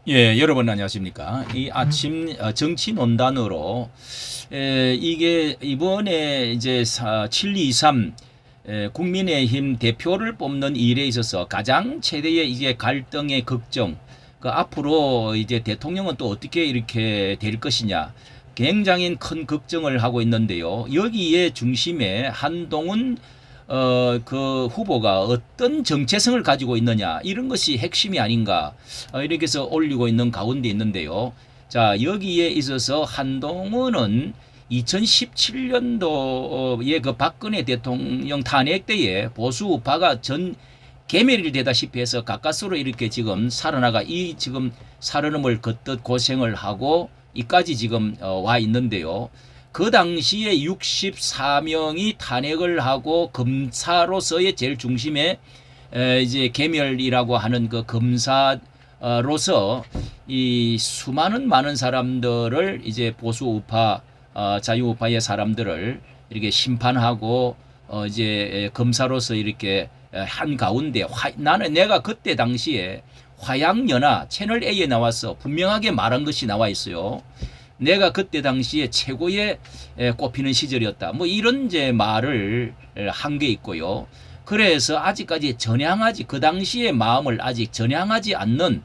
예, 여러분 안녕하십니까? 이 아침 정치 논단으로 이게 이번에 이제 723 국민의힘 대표를 뽑는 일에 있어서 가장 최대의 이제 갈등의 걱정, 그 앞으로 이제 대통령은 또 어떻게 이렇게 될 것이냐, 굉장히 큰 걱정을 하고 있는데요. 여기에 중심에 한동훈 그 후보가 어떤 정체성을 가지고 있느냐, 이런 것이 핵심이 아닌가, 이렇게 해서 올리고 있는 가운데 있는데요. 자, 여기에 있어서 한동훈은 2017년도에 그 박근혜 대통령 탄핵 때에 보수 우파가 전 개멸이 되다시피 해서 가까스로 이렇게 지금 살아나가, 이 지금 살아남을 걷듯 고생을 하고 이까지 지금 와 있는데요. 그 당시에 64명이 탄핵을 하고 검사로서의 제일 중심에 이제 개멸이라고 하는 그 검사로서 이 수많은 많은 사람들을 이제 보수 우파, 자유우파의 사람들을 이렇게 심판하고 이제 검사로서 이렇게 한 가운데, 나는 내가 그때 당시에 화양연화 채널 A에 나와서 분명하게 말한 것이 나와 있어요. 내가 그때 당시에 최고의 꼽히는 시절이었다, 뭐 이런 제 말을 한 게 있고요. 그래서 아직까지 전향하지, 그 당시의 마음을 아직 전향하지 않는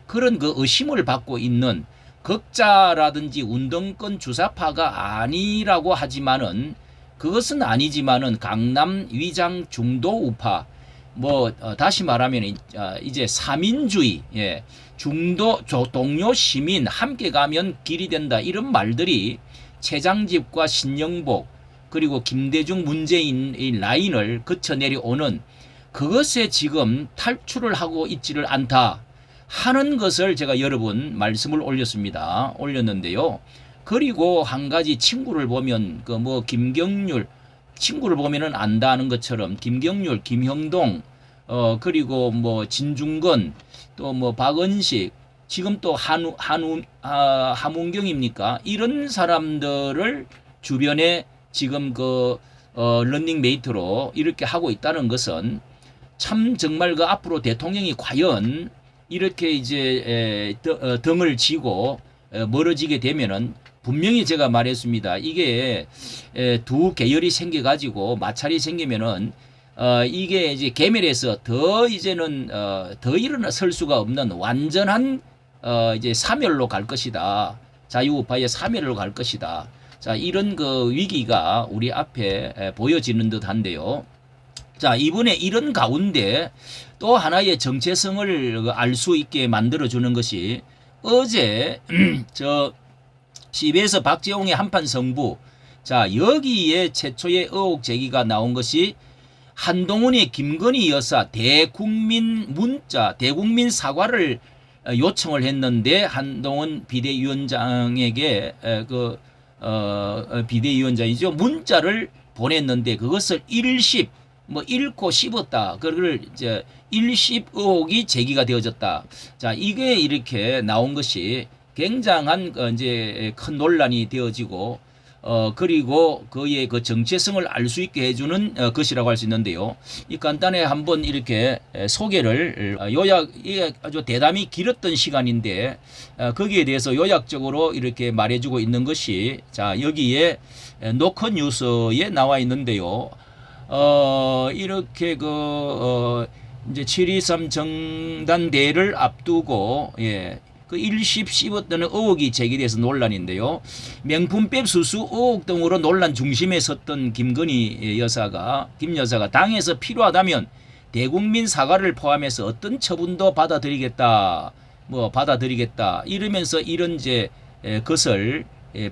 그런 그 의심을 받고 있는 극자라든지 운동권 주사파가 아니라고 하지만은, 그것은 아니지만은 강남 위장 중도 우파, 뭐 다시 말하면 이제 사민주의, 예, 중도 동료 시민 함께 가면 길이 된다, 이런 말들이 최장집과 신영복 그리고 김대중 문재인 이 라인을 거쳐 내려오는, 그것에 지금 탈출을 하고 있지를 않다 하는 것을 제가 여러 분 말씀을 올렸는데요. 그리고 한 가지, 친구를 보면 그 뭐 김경률, 친구를 보면은 안다는 것처럼 김경률, 김형동, 그리고 뭐 진중권, 또 뭐 박은식, 지금 또 하문경입니까? 이런 사람들을 주변에 지금 그 런닝메이트로 이렇게 하고 있다는 것은, 참 정말 그 앞으로 대통령이 과연 이렇게 이제 등을 지고 멀어지게 되면은, 분명히 제가 말했습니다. 이게 두 계열이 생겨가지고 마찰이 생기면은 이게 이제 개멸해서 더 이제는 더 일어설 수가 없는 완전한 이제 사멸로 갈 것이다. 자유우파의 사멸로 갈 것이다. 자, 이런 그 위기가 우리 앞에 보여지는 듯한데요. 자, 이번에 이런 가운데 또 하나의 정체성을 알 수 있게 만들어주는 것이, 어제 저 CBS 박재홍의 한판 성부, 자, 여기에 최초의 의혹 제기가 나온 것이 한동훈의 김건희 여사 대국민 문자, 대국민 사과를 요청을 했는데, 한동훈 비대위원장에게 비대위원장이죠, 문자를 보냈는데 그것을 일십, 뭐 읽고 씹었다, 그걸 이제 일십 의혹이 제기가 되어졌다. 자, 이게 이렇게 나온 것이 굉장한 이제 큰 논란이 되어지고, 그리고 그의 그 정체성을 알 수 있게 해주는 것이라고 할 수 있는데요. 이 간단히 한번 이렇게 소개를 요약, 이게 아주 대담이 길었던 시간인데 거기에 대해서 요약적으로 이렇게 말해주고 있는 것이, 자, 여기에 노컷 뉴스에 나와 있는데요. 이렇게 이제 7.23 정단대회를 앞두고, 예, 그 일십 씹었다는 의혹이 제기돼서 논란인데요. 명품백 수수 의혹 등으로 논란 중심에 섰던 김건희 여사가, 김 여사가 당에서 필요하다면 대국민 사과를 포함해서 어떤 처분도 받아들이겠다, 뭐 받아들이겠다 이러면서 이런 제 것을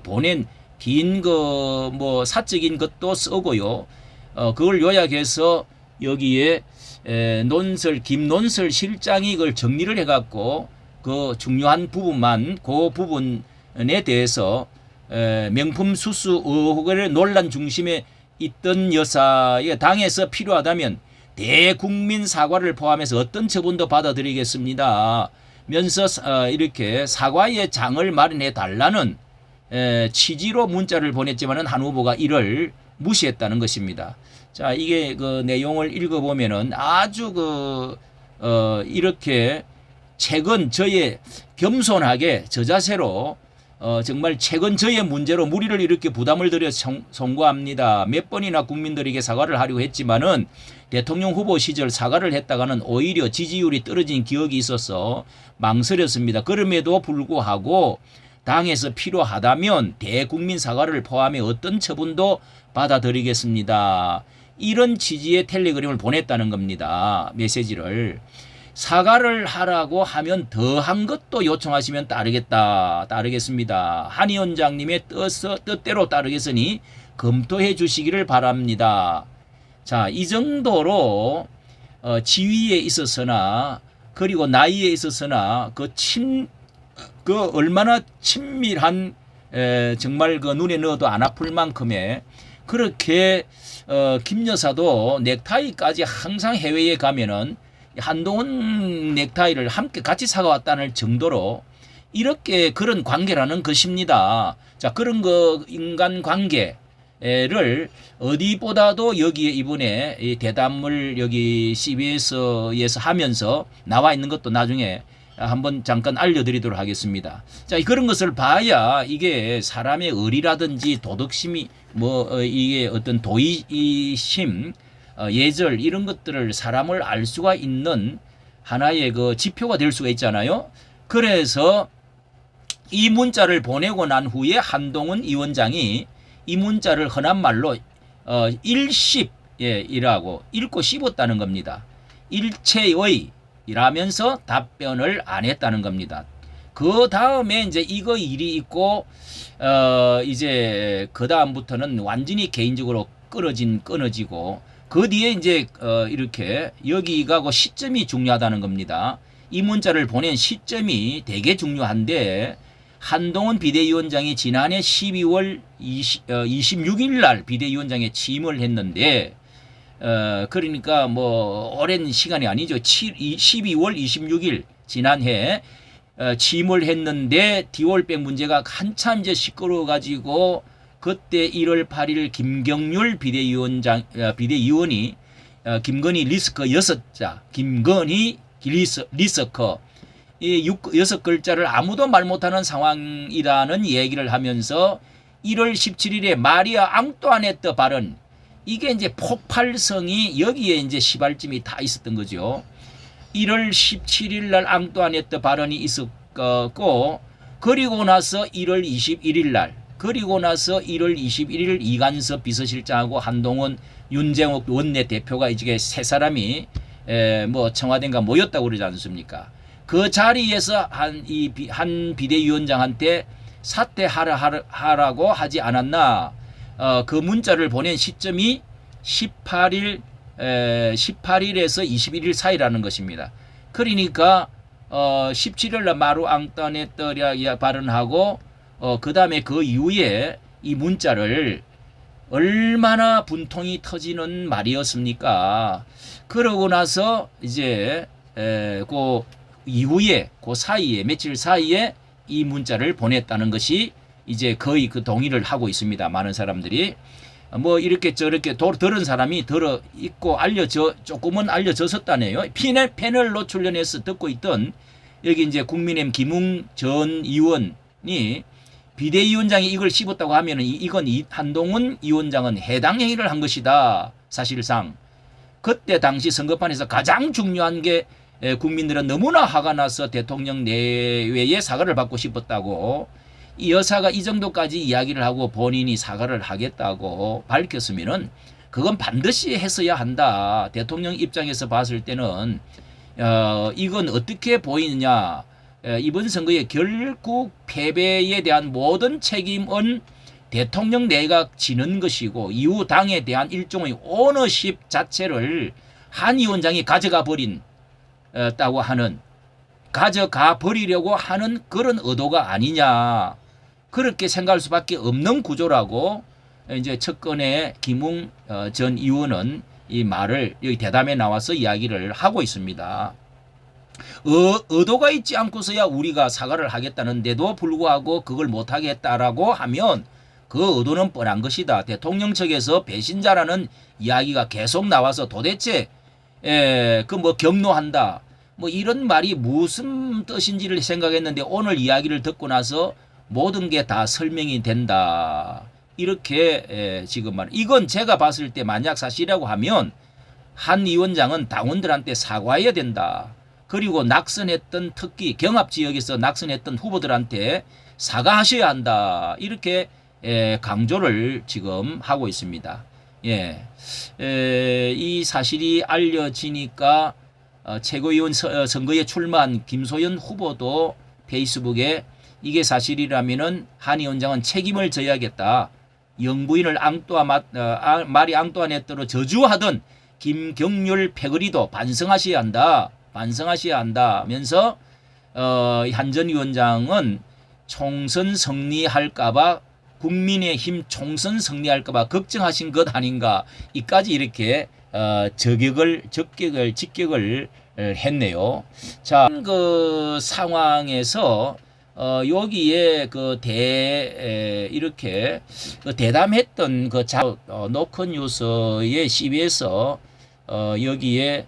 보낸 긴 거 뭐 사적인 것도 쓰고요. 그걸 요약해서 여기에 논설, 김논설 실장이 그걸 정리를 해갖고 그 중요한 부분만, 그 부분에 대해서 명품 수수 의혹을 논란 중심에 있던 여사의 당에서 필요하다면 대국민 사과를 포함해서 어떤 처분도 받아들이겠습니다 면서 이렇게 사과의 장을 마련해 달라는 취지로 문자를 보냈지만은 한 후보가 이를 무시했다는 것입니다. 자, 이게 그 내용을 읽어보면은 아주 이렇게 최근 저의 겸손하게 저 자세로 정말 최근 저의 문제로 무리를 일으켜 부담을 드려 송구합니다. 몇 번이나 국민들에게 사과를 하려고 했지만은 대통령 후보 시절 사과를 했다가는 오히려 지지율이 떨어진 기억이 있어서 망설였습니다. 그럼에도 불구하고 당에서 필요하다면 대국민 사과를 포함해 어떤 처분도 받아들이겠습니다. 이런 취지의 텔레그램을 보냈다는 겁니다. 메시지를. 사과를 하라고 하면 더한 것도 요청하시면 따르겠습니다. 한 위원장님의 뜻대로 따르겠으니 검토해 주시기를 바랍니다. 자, 이 정도로 지위에 있어서나 그리고 나이에 있어서나 그 얼마나 친밀한 정말 그 눈에 넣어도 안 아플 만큼의 그렇게 김 여사도 넥타이까지 항상 해외에 가면은 한동훈 넥타이를 함께 같이 사가왔다는 정도로 이렇게 그런 관계라는 것입니다. 자, 그런 거 인간 관계를 어디보다도 여기에 이번에 이 대담을 여기 CBS에서 하면서 나와 있는 것도 나중에 한번 잠깐 알려드리도록 하겠습니다. 자, 그런 것을 봐야 이게 사람의 의리라든지 도덕심이 이게 어떤 도의심 예절 이런 것들을 사람을 알 수가 있는 하나의 그 지표가 될 수가 있잖아요. 그래서 이 문자를 보내고 난 후에 한동훈 위원장이 이 문자를 흔한 말로 일십이라고 읽고 씹었다는 겁니다. 일체의 이라면서 답변을 안 했다는 겁니다. 그 다음에 이제 이거 일이 있고 이제 그 다음부터는 완전히 개인적으로 끊어지고 그 뒤에 이제 이렇게 여기가 그 시점이 중요하다는 겁니다. 이 문자를 보낸 시점이 되게 중요한데 한동훈 비대위원장이 지난해 12월 26일 날 비대위원장에 취임을 했는데 그러니까 뭐 오랜 시간이 아니죠. 12월 26일 지난해 취임을 했는데 디올백 문제가 한참 이제 시끄러워가지고 그때 1월 8일 김경률 비대위원이 김건희 리스크 6자 김건희 리스크 이 6글자를 아무도 말 못하는 상황이라는 얘기를 하면서 1월 17일에 마리아 앙뚜아네트 발언 이게 이제 폭발성이 여기에 이제 시발점이 다 있었던 거죠. 1월 17일 날 앙뚜아네트 발언이 있었고 그리고 나서 1월 21일 날 그리고 나서 1월 21일 이간섭 비서실장하고 한동훈 윤정옥 원내대표가 이제 세 사람이 뭐 청와대인가 모였다고 그러지 않습니까? 그 자리에서 한 비대위원장한테 사퇴하라고 하지 않았나? 그 문자를 보낸 시점이 18일에서 21일 사이라는 것입니다. 그러니까 17일 날 마루 앙따네뜨랴 발언하고 그 다음에 그 이후에 이 문자를 얼마나 분통이 터지는 말이었습니까? 그러고 나서 이제 그 이후에 그 사이에 며칠 사이에 이 문자를 보냈다는 것이 이제 거의 그 동의를 하고 있습니다. 많은 사람들이 뭐 이렇게 저렇게 들은 사람이 들어 있고 조금은 알려졌었다네요. 패널로 출연해서 듣고 있던 여기 이제 국민의힘 김웅 전 의원이 비대위원장이 이걸 씹었다고 하면은 이건 한동훈 위원장은 해당 행위를 한 것이다. 사실상 그때 당시 선거판에서 가장 중요한 게 국민들은 너무나 화가 나서 대통령 내외에 사과를 받고 싶었다고 이 여사가 이 정도까지 이야기를 하고 본인이 사과를 하겠다고 밝혔으면은 그건 반드시 했어야 한다. 대통령 입장에서 봤을 때는 이건 어떻게 보이느냐. 이번 선거에 결국 패배에 대한 모든 책임은 대통령 내각 지는 것이고 이후 당에 대한 일종의 오너십 자체를 한 위원장이 가져가 버리려고 하는 그런 의도가 아니냐. 그렇게 생각할 수밖에 없는 구조라고 이제 측근의 김웅 전 의원은 이 말을 여기 대담에 나와서 이야기를 하고 있습니다. 의도가 있지 않고서야 우리가 사과를 하겠다는데도 불구하고 그걸 못하겠다라고 하면 그 의도는 뻔한 것이다. 대통령 측에서 배신자라는 이야기가 계속 나와서 도대체 그 뭐 경로한다. 뭐 이런 말이 무슨 뜻인지를 생각했는데 오늘 이야기를 듣고 나서 모든 게 다 설명이 된다. 이렇게 지금 말. 이건 제가 봤을 때 만약 사실이라고 하면 한 위원장은 당원들한테 사과해야 된다. 그리고 낙선했던 특히 경합 지역에서 낙선했던 후보들한테 사과하셔야 한다. 이렇게 강조를 지금 하고 있습니다. 이 사실이 알려지니까 최고위원 선거에 출마한 김소연 후보도 페이스북에 이게 사실이라면은 한 위원장은 책임을 져야겠다. 영부인을 말이 앙뚜아네트로 저주하던 김경률 패거리도 반성하셔야 한다. 반성하셔야 한다면서 한 전 위원장은 총선 승리할까봐 국민의힘 총선 승리할까봐 걱정하신 것 아닌가. 이까지 이렇게 직격을 했네요. 자, 그 상황에서 여기에 이렇게 대담했던 노컷뉴스의 CBS 여기에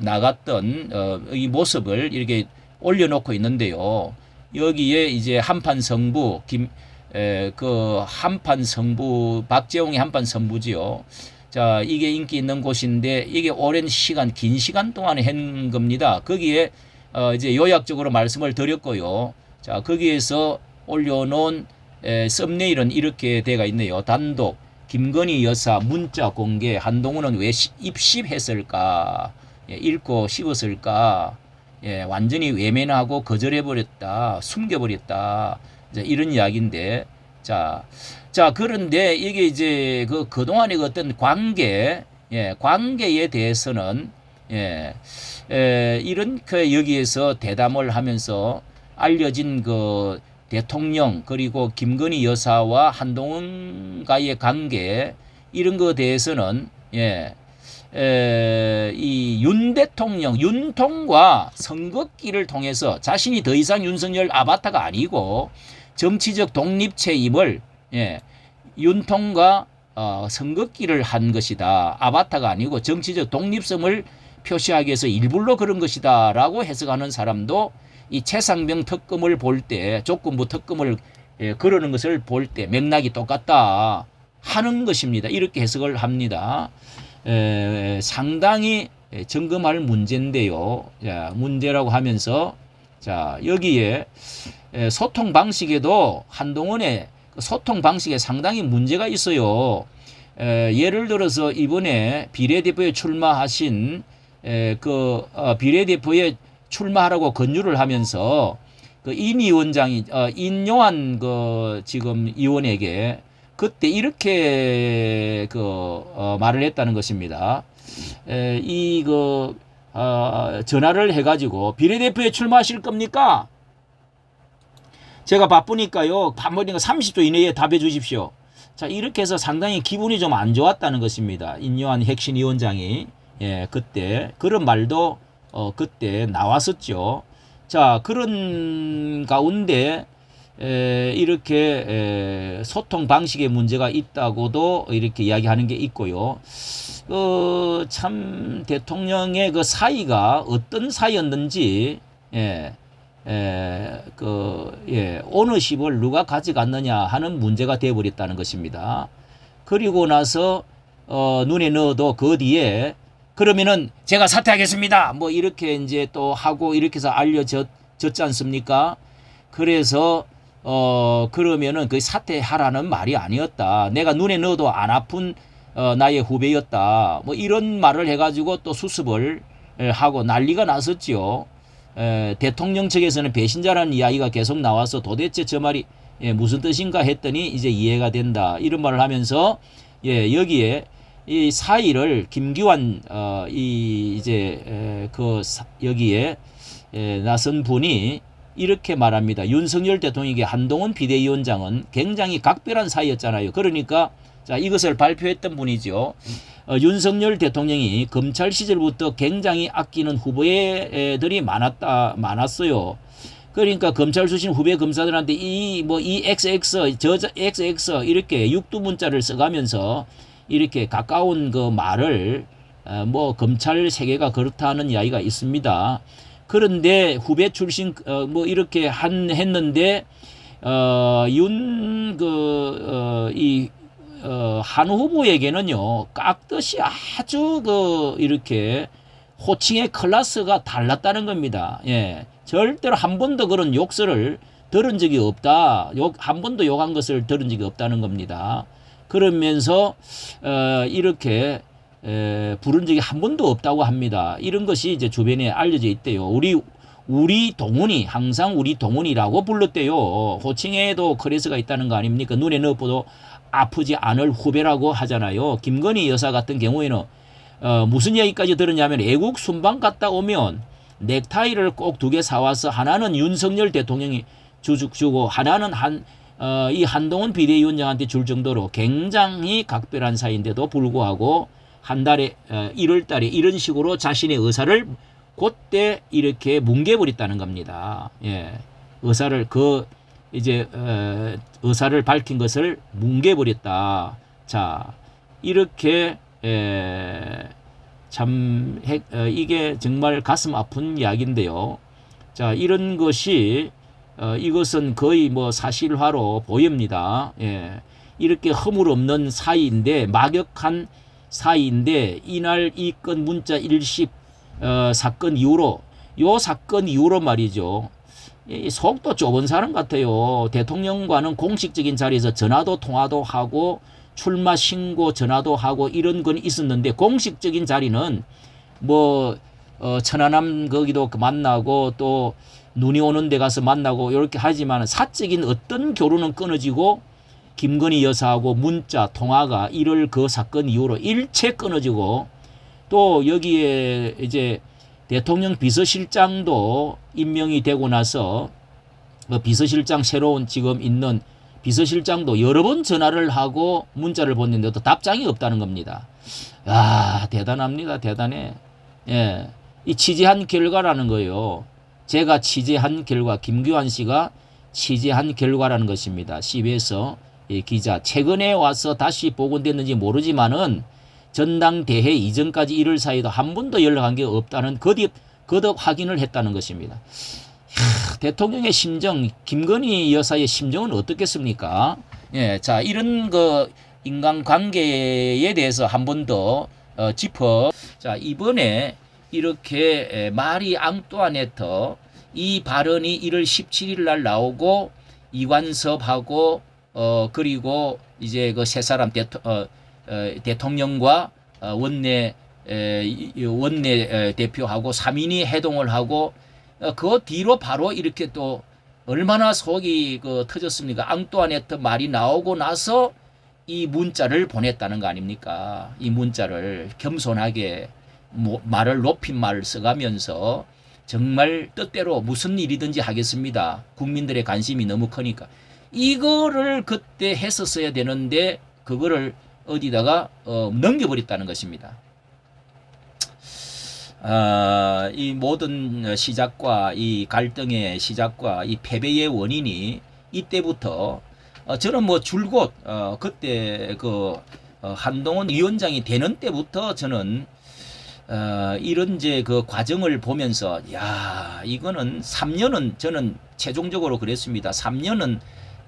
나갔던 이 모습을 이렇게 올려놓고 있는데요. 여기에 이제 한판 성부 한판 성부 박재홍의 한판 성부지요. 자, 이게 인기 있는 곳인데 이게 오랜 시간, 긴 시간 동안 한 겁니다. 거기에 이제 요약적으로 말씀을 드렸고요. 자, 거기에서 올려놓은 썸네일은 이렇게 되어 있네요. 단독 김건희 여사 문자 공개, 한동훈은 왜 입씹했을까? 읽고 씹었을까? 완전히 외면하고 거절해버렸다, 숨겨버렸다. 이런 이야기인데, 자, 그런데 이게 이제 그동안의 어떤 관계에 대해서는, 이런 여기에서 대담을 하면서 알려진 대통령 그리고 김건희 여사와 한동훈과의 관계 이런 거에 대해서는 이 윤 대통령 윤통과 선긋기를 통해서 자신이 더 이상 윤석열 아바타가 아니고 정치적 독립체임을 윤통과 선긋기를 한 것이다. 아바타가 아니고 정치적 독립성을 표시하기 위해서 일부러 그런 것이다 라고 해석하는 사람도 이 최상병 특검을 볼 때 조건부 특검을 그러는 것을 볼 때 맥락이 똑같다 하는 것입니다. 이렇게 해석을 합니다. 상당히 점검할 문제인데요. 자, 문제라고 하면서 자, 여기에 소통 방식에도 한동훈의 소통 방식에 상당히 문제가 있어요. 예를 들어서 이번에 비례대표에 출마하신 비례대표에 출마하라고 권유를 하면서 인 위원장이 인요한 지금 의원에게 그때 이렇게 말을 했다는 것입니다. 전화를 해가지고 비례대표에 출마하실 겁니까? 제가 바쁘니까요. 반번이니까 30초 이내에 답해 주십시오. 자, 이렇게 해서 상당히 기분이 좀 안 좋았다는 것입니다. 인요한 핵심 위원장이 그때 그런 말도 그때 나왔었죠. 자, 그런 가운데 이렇게 소통 방식에 문제가 있다고도 이렇게 이야기하는 게 있고요. 참 대통령의 사이가 어떤 사이였는지 오너십을 누가 가져갔느냐 하는 문제가 되어버렸다는 것입니다. 그리고 나서 눈에 넣어도 그 뒤에 그러면은 제가 사퇴하겠습니다. 뭐 이렇게 이제 또 하고 이렇게 해서 알려졌지 않습니까? 그래서 그러면은 그 사퇴하라는 말이 아니었다. 내가 눈에 넣어도 안 아픈 나의 후배였다. 뭐 이런 말을 해가지고 또 수습을 하고 난리가 났었지요. 대통령 측에서는 배신자라는 이야기가 계속 나와서 도대체 저 말이 무슨 뜻인가 했더니 이제 이해가 된다. 이런 말을 하면서 여기에 이 사의를 김기환 여기에 나선 분이 이렇게 말합니다. 윤석열 대통령에게 한동훈 비대위원장은 굉장히 각별한 사이였잖아요. 그러니까 자, 이것을 발표했던 분이죠. 윤석열 대통령이 검찰 시절부터 굉장히 아끼는 후보들이 많았어요. 그러니까 검찰 출신 후배 검사들한테 이 XX, XX 이렇게 육두 문자를 써가면서 이렇게 가까운 말을 뭐 검찰 세계가 그렇다는 이야기가 있습니다. 그런데 후배 출신 뭐 이렇게 했는데 한 후보에게는요 깍듯이 아주 이렇게 호칭의 클래스가 달랐다는 겁니다. 예, 절대로 한 번도 그런 욕설을 들은 적이 없다. 한 번도 욕한 것을 들은 적이 없다는 겁니다. 그러면서 이렇게 부른 적이 한 번도 없다고 합니다. 이런 것이 이제 주변에 알려져 있대요. 우리 동훈이 항상 우리 동훈이라고 불렀대요. 호칭에도 클래스가 있다는 거 아닙니까? 눈에 넣어도 아프지 않을 후배라고 하잖아요. 김건희 여사 같은 경우에는 무슨 얘기까지 들었냐면 애국 순방 갔다 오면 넥타이를 꼭 2개 사와서 하나는 윤석열 대통령이 주고 하나는 이 한동훈 비대위원장한테 줄 정도로 굉장히 각별한 사이인데도 불구하고 한 달에 1월 달에 이런 식으로 자신의 의사를 그때 이렇게 뭉개버렸다는 겁니다. 예. 의사를 의사를 밝힌 것을 뭉개버렸다. 자, 이렇게 이게 정말 가슴 아픈 이야기인데요. 자, 이런 것이 이것은 거의 뭐 사실화로 보입니다. 예. 이렇게 허물없는 사이인데 막역한 사이인데 이날 이 건 문자 일십 사건 이후로 요 사건 이후로 말이죠. 속도 좁은 사람 같아요. 대통령과는 공식적인 자리에서 전화도 통화도 하고 출마 신고 전화도 하고 이런 건 있었는데 공식적인 자리는 뭐 천안함 거기도 만나고 또 눈이 오는 데 가서 만나고 이렇게 하지만 사적인 어떤 교류는 끊어지고 김건희 여사하고 문자 통화가 1월 그 사건 이후로 일체 끊어지고 또 여기에 이제 대통령 비서실장도 임명이 되고 나서 비서실장 새로운 지금 있는 비서실장도 여러 번 전화를 하고 문자를 보냈는데도 답장이 없다는 겁니다. 아, 대단합니다. 대단해. 예. 이 취재한 결과라는 거예요. 제가 취재한 결과, 김규환 씨가 취재한 결과라는 것입니다. CBS 기자. 최근에 와서 다시 복원됐는지 모르지만은 전당대회 이전까지 1월 사이도 한 번도 연락한 게 없다는 거듭 확인을 했다는 것입니다. 대통령의 심정, 김건희 여사의 심정은 어떻겠습니까? 예, 자, 이런 인간관계에 대해서 한 번 더 자, 이번에 이렇게 마리 앙뚜아네트 이 발언이 1월 17일 날 나오고 이관섭하고 그리고 이제 그 세 사람 대통령과 원내 대표하고 3인이 회동을 하고 그 뒤로 바로 이렇게 또 얼마나 속이 터졌습니까? 앙뚜아네트 말이 나오고 나서 이 문자를 보냈다는 거 아닙니까? 이 문자를 겸손하게 말을 높인 말을 써가면서 정말 뜻대로 무슨 일이든지 하겠습니다. 국민들의 관심이 너무 크니까. 이거를 그때 했었어야 되는데 그거를 어디다가 넘겨버렸다는 것입니다. 이 모든 시작과 이 갈등의 시작과 이 패배의 원인이 이때부터 저는 뭐 줄곧 그때 한동훈 위원장이 되는 때부터 저는 이런 이제 그 과정을 보면서 야 이거는 3년은 저는 최종적으로 그랬습니다. 3년은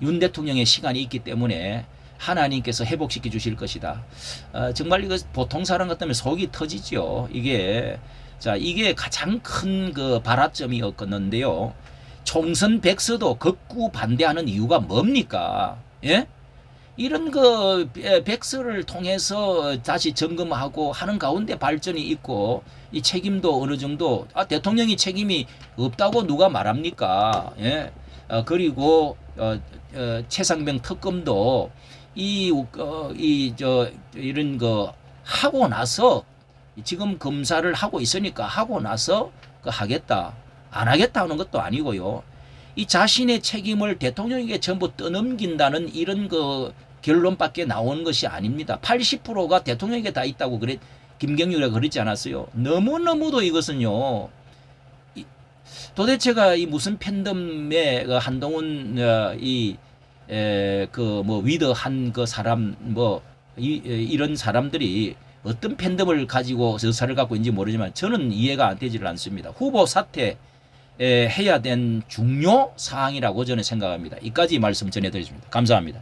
윤 대통령의 시간이 있기 때문에 하나님께서 회복시켜 주실 것이다. 정말 이거 보통 사람 같으면 속이 터지죠. 이게 가장 큰 발화점이었는데요. 총선 백서도 극구 반대하는 이유가 뭡니까? 예? 이런 백서를 통해서 다시 점검하고 하는 가운데 발전이 있고 이 책임도 어느 정도 대통령이 책임이 없다고 누가 말합니까? 예? 그리고 최상병 특검도 이런 거 하고 나서 지금 검사를 하고 있으니까 하고 나서 하겠다 안 하겠다 하는 것도 아니고요. 이 자신의 책임을 대통령에게 전부 떠넘긴다는 이런 결론밖에 나온 것이 아닙니다. 80%가 대통령에게 다 있다고 김경률이가 그랬지 않았어요. 너무너무도 이것은요. 도대체가 이 무슨 팬덤에 한동훈 위대한 사람 이런 사람들이 어떤 팬덤을 가지고 의사를 갖고 있는지 모르지만 저는 이해가 안 되지를 않습니다. 후보 사퇴 해야 된 중요 사항이라고 저는 생각합니다. 이까지 말씀 전해드리겠습니다. 감사합니다.